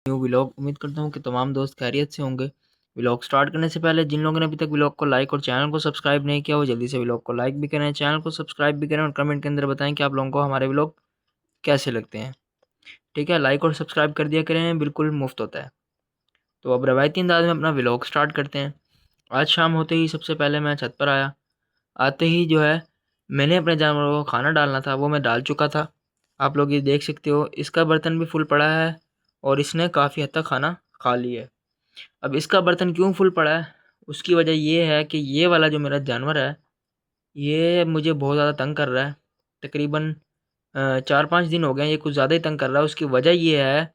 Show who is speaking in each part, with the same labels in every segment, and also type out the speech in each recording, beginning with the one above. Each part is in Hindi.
Speaker 1: New vlog. उम्मीद करता हूँ कि तमाम दोस्त खैरियत से होंगे। व्लॉग स्टार्ट करने से पहले जिन लोगों ने अभी तक व्लॉग को लाइक और चैनल को सब्सक्राइब नहीं किया वो जल्दी से व्लॉग को लाइक भी करें, चैनल को सब्सक्राइब भी करें और कमेंट के अंदर बताएं कि आप लोगों को हमारे व्लॉग कैसे लगते हैं। ठीक है, लाइक और सब्सक्राइब कर दिया करें, बिल्कुल मुफ्त होता है। तो अब रवायती अंदाज में अपना व्लॉग स्टार्ट करते हैं। आज शाम होते ही सबसे पहले मैं छत पर आया। आते ही जो है मैंने अपने जानवरों को खाना डालना था, वो मैं डाल चुका था। आप लोग ये देख सकते हो, इसका बर्तन भी फुल पड़ा है और इसने काफ़ी हद तक खाना खा लिया है। अब इसका बर्तन क्यों फुल पड़ा है, उसकी वजह ये है कि ये वाला जो मेरा जानवर है ये मुझे बहुत ज़्यादा तंग कर रहा है। तकरीबन 4-5 दिन हो गए हैं, ये कुछ ज़्यादा ही तंग कर रहा है। उसकी वजह ये है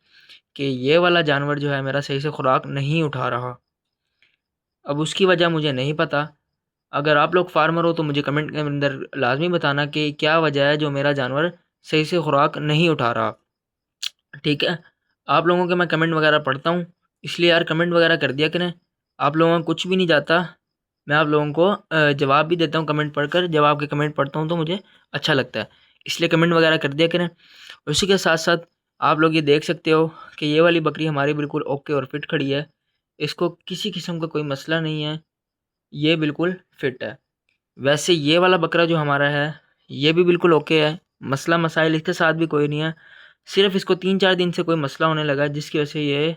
Speaker 1: कि ये वाला जानवर जो है मेरा सही से खुराक नहीं उठा रहा। अब उसकी वजह मुझे नहीं पता। अगर आप लोग फार्मर हो तो मुझे कमेंट के अंदर लाजमी बताना कि क्या वजह है जो मेरा जानवर सही से खुराक नहीं उठा रहा। ठीक है, आप लोगों के मैं कमेंट वगैरह पढ़ता हूँ, इसलिए यार कमेंट वगैरह कर दिया करें। आप लोगों को कुछ भी नहीं जाता, मैं आप लोगों को जवाब भी देता हूँ कमेंट पढ़कर। जब आपके कमेंट पढ़ता हूँ तो मुझे अच्छा लगता है, इसलिए कमेंट वगैरह कर दिया करें। उसी के साथ साथ आप लोग ये देख सकते हो कि ये वाली बकरी हमारी बिल्कुल ओके और फिट खड़ी है। इसको किसी किस्म का कोई मसला नहीं है, ये बिल्कुल फिट है। वैसे ये वाला बकरा जो हमारा है ये भी बिल्कुल ओके है, मसला मसाइल इसके साथ भी कोई नहीं है। सिर्फ इसको 3-4 दिन से कोई मसला होने लगा है जिसकी वजह से ये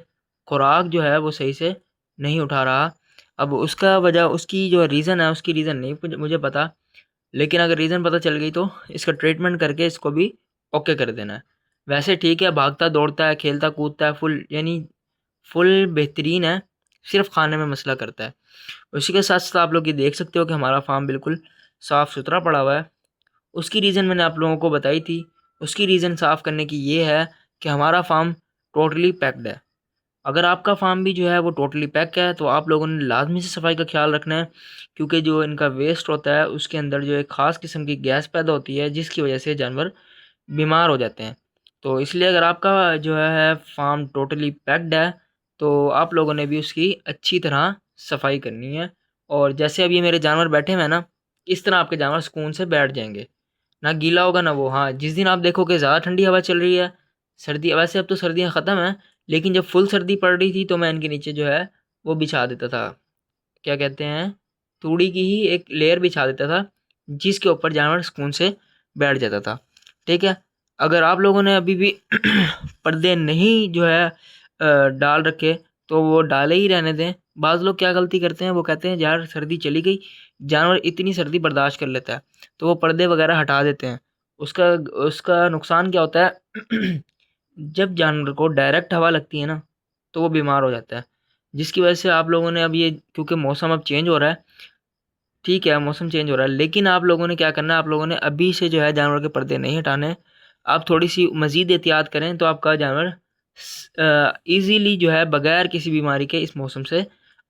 Speaker 1: खुराक जो है वो सही से नहीं उठा रहा। अब उसका वजह, उसकी जो रीज़न है उसकी रीज़न नहीं मुझे पता, लेकिन अगर रीज़न पता चल गई तो इसका ट्रीटमेंट करके इसको भी ओके कर देना है। वैसे ठीक है, भागता दौड़ता है, खेलता कूदता है, फुल यानी फुल बेहतरीन है, सिर्फ खाने में मसला करता है। उसी के साथ साथ आप लोग ये देख सकते हो कि हमारा फार्म बिल्कुल साफ़ सुथरा पड़ा हुआ है। उसकी रीज़न मैंने आप लोगों को बताई थी। उसकी रीज़न साफ़ करने की ये है कि हमारा फार्म टोटली पैक्ड है। अगर आपका फार्म भी जो है वो टोटली पैक है तो आप लोगों ने लाजमी से सफाई का ख्याल रखना है, क्योंकि जो इनका वेस्ट होता है उसके अंदर जो एक ख़ास किस्म की गैस पैदा होती है जिसकी वजह से जानवर बीमार हो जाते हैं। तो इसलिए अगर आपका जो है फार्म टोटली पैक्ड है तो आप लोगों ने भी उसकी अच्छी तरह सफाई करनी है। और जैसे अब ये मेरे जानवर बैठे हुए हैं ना, इस तरह आपके जानवर सुकून से बैठ जाएंगे, ना गीला होगा ना वो। हाँ, जिस दिन आप देखोगे ज़्यादा ठंडी हवा चल रही है, सर्दी, वैसे अब तो सर्दियाँ ख़त्म हैं, लेकिन जब फुल सर्दी पड़ रही थी तो मैं इनके नीचे जो है वो बिछा देता था, क्या कहते हैं, तूड़ी की ही एक लेयर बिछा देता था जिसके ऊपर जानवर सुकून से बैठ जाता था। ठीक है, अगर आप लोगों ने अभी भी पर्दे नहीं जो है डाल रखे तो वो डाले ही रहने दें। बाज़ लोग क्या गलती करते हैं, वो कहते हैं यार सर्दी चली गई, जानवर इतनी सर्दी बर्दाश्त कर लेता है, तो वो पर्दे वगैरह हटा देते हैं। उसका उसका नुकसान क्या होता है जब जानवर को डायरेक्ट हवा लगती है ना तो वो बीमार हो जाता है। जिसकी वजह से आप लोगों ने अब ये, क्योंकि मौसम अब चेंज हो रहा है, ठीक है मौसम चेंज हो रहा है, लेकिन आप लोगों ने क्या करना है, आप लोगों ने अभी से जो है जानवर के पर्दे नहीं हटाने। आप थोड़ी सी मज़ीद एहतियात करें तो आपका जानवर इजीली जो है बगैर किसी बीमारी के इस मौसम से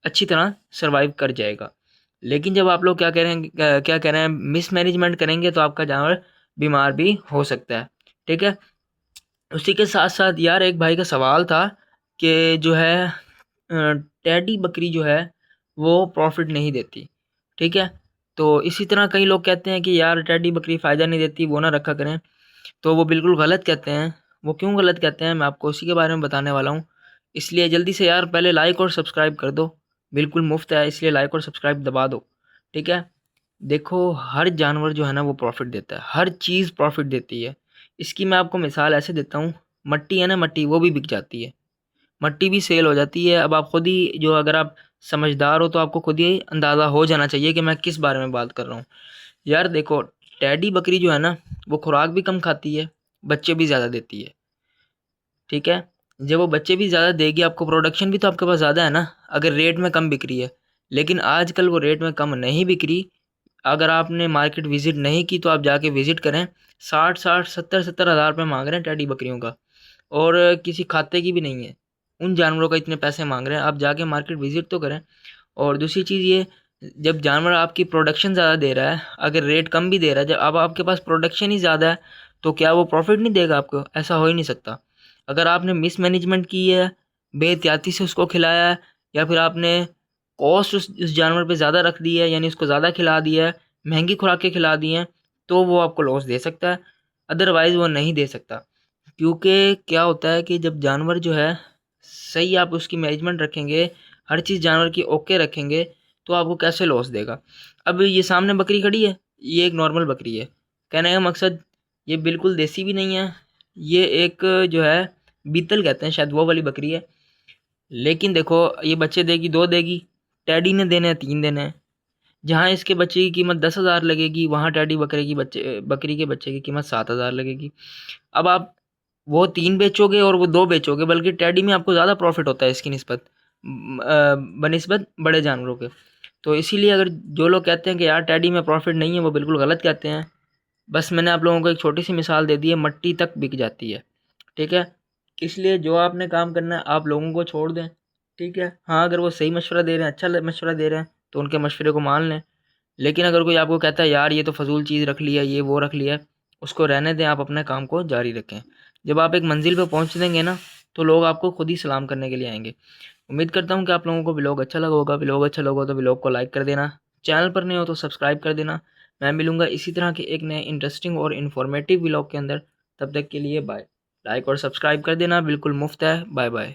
Speaker 1: अच्छी तरह सरवाइव कर जाएगा। लेकिन जब आप लोग क्या करेंगे, क्या कह रहे हैं, मिसमैनेजमेंट करेंगे तो आपका जानवर बीमार भी हो सकता है। ठीक है, उसी के साथ साथ यार एक भाई का सवाल था कि जो है टैडी बकरी जो है वो प्रॉफिट नहीं देती। ठीक है, तो इसी तरह कई लोग कहते हैं कि यार टैडी बकरी फ़ायदा नहीं देती, वो ना रखा करें, तो वो बिल्कुल गलत कहते हैं। वो क्यों गलत कहते हैं मैं आपको उसी के बारे में बताने वाला हूँ। इसलिए जल्दी से यार पहले लाइक और सब्सक्राइब कर दो, बिल्कुल मुफ्त है, इसलिए लाइक और सब्सक्राइब दबा दो। ठीक है, देखो हर जानवर जो है ना वो प्रॉफिट देता है, हर चीज़ प्रॉफिट देती है। इसकी मैं आपको मिसाल ऐसे देता हूँ, मट्टी है ना, मट्टी वो भी बिक जाती है, मट्टी भी सेल हो जाती है। अब आप खुद ही जो, अगर आप समझदार हो तो आपको खुद ही अंदाज़ा हो जाना चाहिए कि मैं किस बारे में बात कर रहा हूँ। यार देखो, टैडी बकरी जो है ना वो खुराक भी कम खाती है, बच्चे भी ज़्यादा देती है। ठीक है, जब वो बच्चे भी ज़्यादा देगी आपको, प्रोडक्शन भी तो आपके पास ज़्यादा है ना, अगर रेट में कम बिक रही है। लेकिन आजकल वो रेट में कम नहीं बिक रही। अगर आपने मार्केट विज़िट नहीं की तो आप जाके विज़िट करें, 60-60 70-70 हज़ार रुपये मांग रहे हैं टैडी बकरियों का, और किसी खाते की भी नहीं है, उन जानवरों का इतने पैसे मांग रहे हैं। आप जाके मार्केट विज़िट तो करें। और दूसरी चीज़ ये, जब जानवर आपकी प्रोडक्शन ज़्यादा दे रहा है, अगर रेट कम भी दे रहा है, जब अब आपके पास प्रोडक्शन ही ज़्यादा है तो क्या वो प्रॉफिट नहीं देगा आपको? ऐसा हो ही नहीं सकता। अगर आपने मिसमैनेजमेंट की है, बेहतियाती से उसको खिलाया है, या फिर आपने कॉस्ट उस जानवर पे ज़्यादा रख दी है, यानी उसको ज़्यादा खिला दिया है, महंगी खुराकें खिला दी हैं, तो वो आपको लॉस दे सकता है, अदरवाइज़ वो नहीं दे सकता। क्योंकि क्या होता है कि जब जानवर जो है सही आप उसकी मैनेजमेंट रखेंगे, हर चीज़ जानवर की ओके रखेंगे, तो आपको कैसे लॉस देगा। अब ये सामने बकरी खड़ी है, ये एक नॉर्मल बकरी है। कहने का मकसद ये बिल्कुल देसी भी नहीं है, ये एक जो है बीतल कहते हैं शायद, वो वाली बकरी है। लेकिन देखो ये बच्चे देगी, 2 देगी, टैडी ने देने हैं 3 देने हैं। जहाँ इसके बच्चे की कीमत 10,000 लगेगी, वहाँ टैडी बकरी के बच्चे की कीमत 7,000 लगेगी। अब आप वो 3 बेचोगे और वो 2 बेचोगे, बल्कि टैडी में आपको ज़्यादा प्रॉफिट होता है इसकी बनिस्बत बड़े जानवरों के। तो इसीलिए अगर जो लोग कहते हैं कि यार टैडी में प्रॉफिट नहीं है, वो बिल्कुल गलत कहते हैं। बस मैंने आप लोगों को एक छोटी सी मिसाल दे दी है, मट्टी तक बिक जाती है, ठीक है। इसलिए जो आपने काम करना है आप लोगों को छोड़ दें, ठीक है। हाँ, अगर वो सही मशवरा दे रहे हैं, अच्छा मशवरा दे रहे हैं, तो उनके मशवरे को मान लें। लेकिन अगर कोई आपको कहता है यार ये तो फजूल चीज़ रख लिया, ये वो रख लिया, उसको रहने दें, आप अपने काम को जारी रखें। जब आप एक मंजिल पर पहुंच देंगे ना, तो लोग आपको खुद ही सलाम करने के लिए आएंगे। उम्मीद करता हूँ कि आप लोगों को व्लॉग अच्छा लगा होगा। व्लॉग अच्छा लगा हो तो व्लॉग को लाइक कर देना, चैनल पर नए हो तो सब्सक्राइब कर देना। मैं मिलूंगा इसी तरह के एक नए इंटरेस्टिंग और इन्फॉर्मेटिव व्लॉग के अंदर। तब तक के लिए बाय। लाइक और सब्सक्राइब कर देना, बिल्कुल मुफ्त है। Bye bye.